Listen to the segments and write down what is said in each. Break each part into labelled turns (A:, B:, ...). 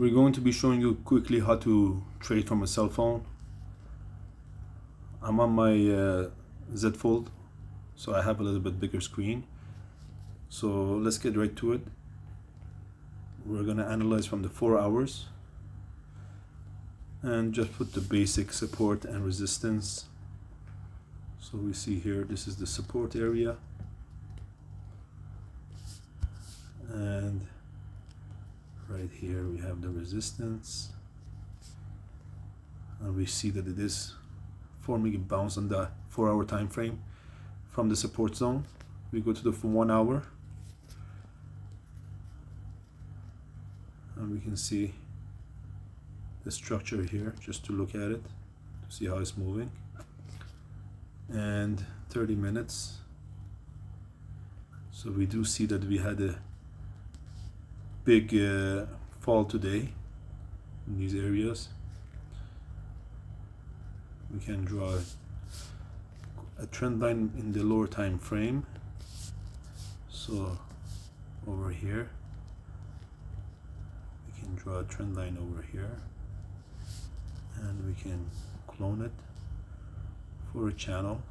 A: We're going to be showing you quickly how to trade from a cell phone. I'm on my Z Fold, so I have a little bit bigger screen. So let's get right to it. We're going to analyze from the 4 hours and just put the basic support and resistance. So we see here, this is the support area, and right here we have the resistance, and we see that it is forming a bounce on the 4-hour time frame from the support zone. We go to the 1 hour, and we can see the structure here just to look at it, to see how it's moving. And 30 minutes. So we do see that we had a big fall today in these areas. We can draw a trend line in the lower time frame. So over here we can draw a trend line over here, and we can clone it for a channel.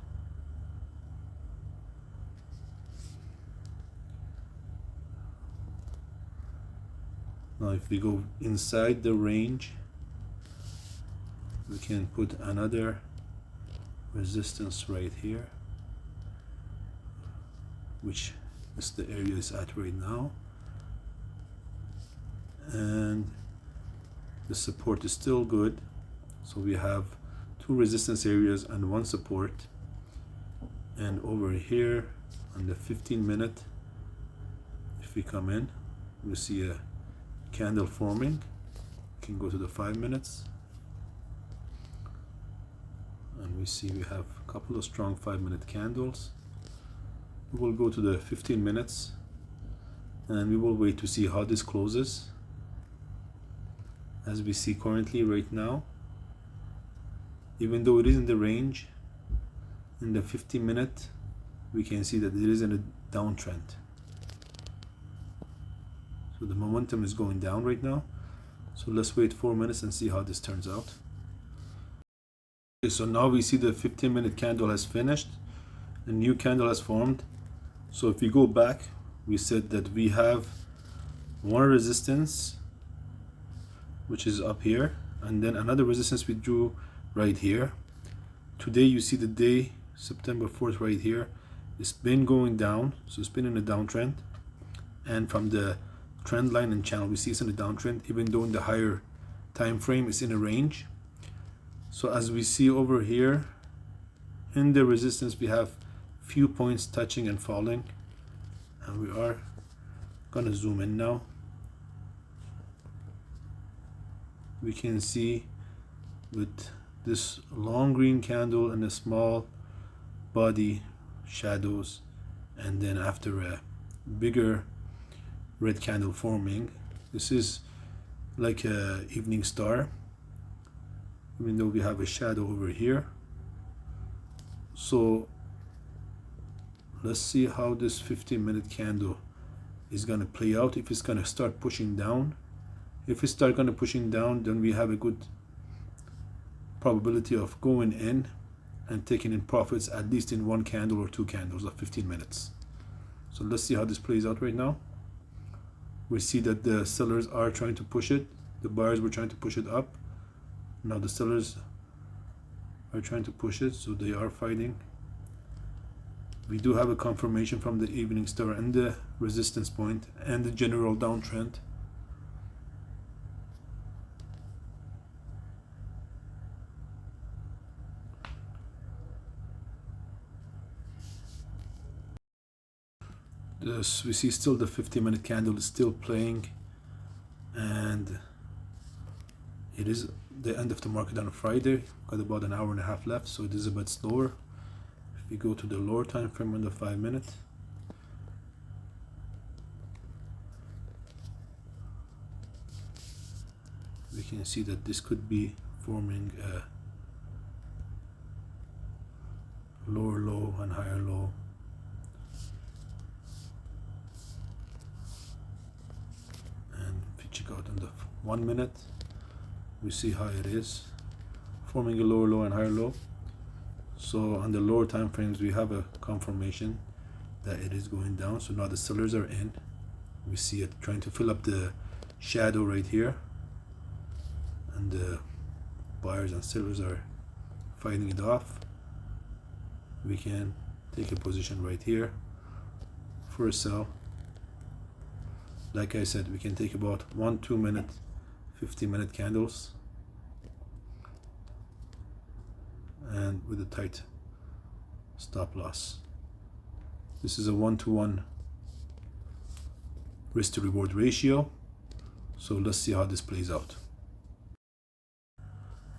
A: Now if we go inside the range, we can put another resistance right here, which is the area it's at right now, and the support is still good. So we have 2 resistance areas and 1 support. And over here on the 15-minute, if we come in, we see a candle forming. We can go to the 5 minutes, and we see we have a couple of strong 5-minute candles. We will go to the 15 minutes, and we will wait to see how this closes. As we see currently right now, even though it is in the range, in the 15-minute we can see that it is in a downtrend. So the momentum is going down right now. So let's wait 4 minutes and see how this turns out. Okay, so now we see the 15-minute candle has finished, a new candle has formed. So if we go back, we said that we have 1 resistance, which is up here, and then another resistance we drew right here. Today you see the day, September 4th, right here. It's been going down, so it's been in a downtrend, and from the trend line and channel we see it's in a downtrend, even though in the higher time frame it's in a range. So as we see over here in the resistance, we have few points touching and falling, and we are gonna zoom in now. We can see with this long green candle and a small body shadows, and then after a bigger red candle forming. This is like a evening star, even though we have a shadow over here. So let's see how this 15-minute candle is going to play out, if it's going to start pushing down. If it starts going to pushing down, then we have a good probability of going in and taking in profits at least in 1 candle or 2 candles of 15 minutes. So let's see how this plays out right now. We see that the sellers are trying to push it. The buyers were trying to push it up. Now the sellers are trying to push it, so they are fighting. We do have a confirmation from the evening star and the resistance point and the general downtrend. This, we see still the 50-minute candle is still playing, and it is the end of the market on a Friday. Got about an hour and a half left, so it is a bit slower. If we go to the lower time frame on the 5-minute, we can see that this could be forming a lower low and higher low. Check out on the 1 minute. We see how it is forming a lower low and higher low. So on the lower time frames we have a confirmation that it is going down. So now the sellers are in. We see it trying to fill up the shadow right here, and the buyers and sellers are fighting it off. We can take a position right here for a sell. Like I said, we can take about 1, 2 minute, 50-minute candles, and with a tight stop loss. This is a 1-to-1 risk to reward ratio. So let's see how this plays out.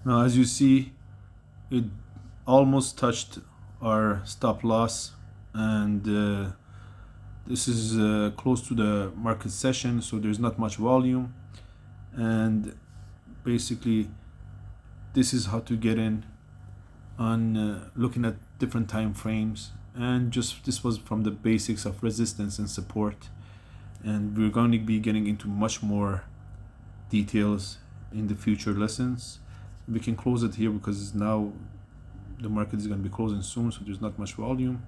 A: Now, as you see, it almost touched our stop loss, and this is close to the market session, so there's not much volume. And basically this is how to get in on looking at different time frames, and just this was from the basics of resistance and support, and we're going to be getting into much more details in the future lessons. We can close it here because now the market is going to be closing soon, so there's not much volume.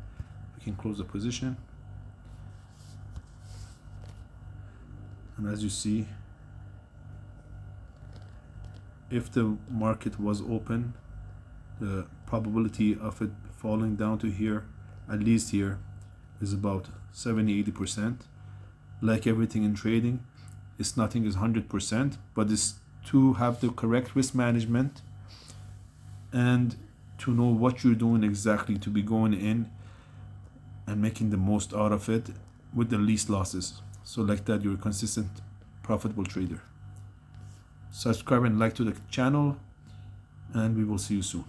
A: We can close the position, and as you see, if the market was open, the probability of it falling down to here, at least here, is about 70-80%. Like everything in trading, it's nothing is 100%, but it's to have the correct risk management and to know what you're doing exactly, to be going in and making the most out of it with the least losses. So like that, you're a consistent, profitable trader. Subscribe and like to the channel, and we will see you soon.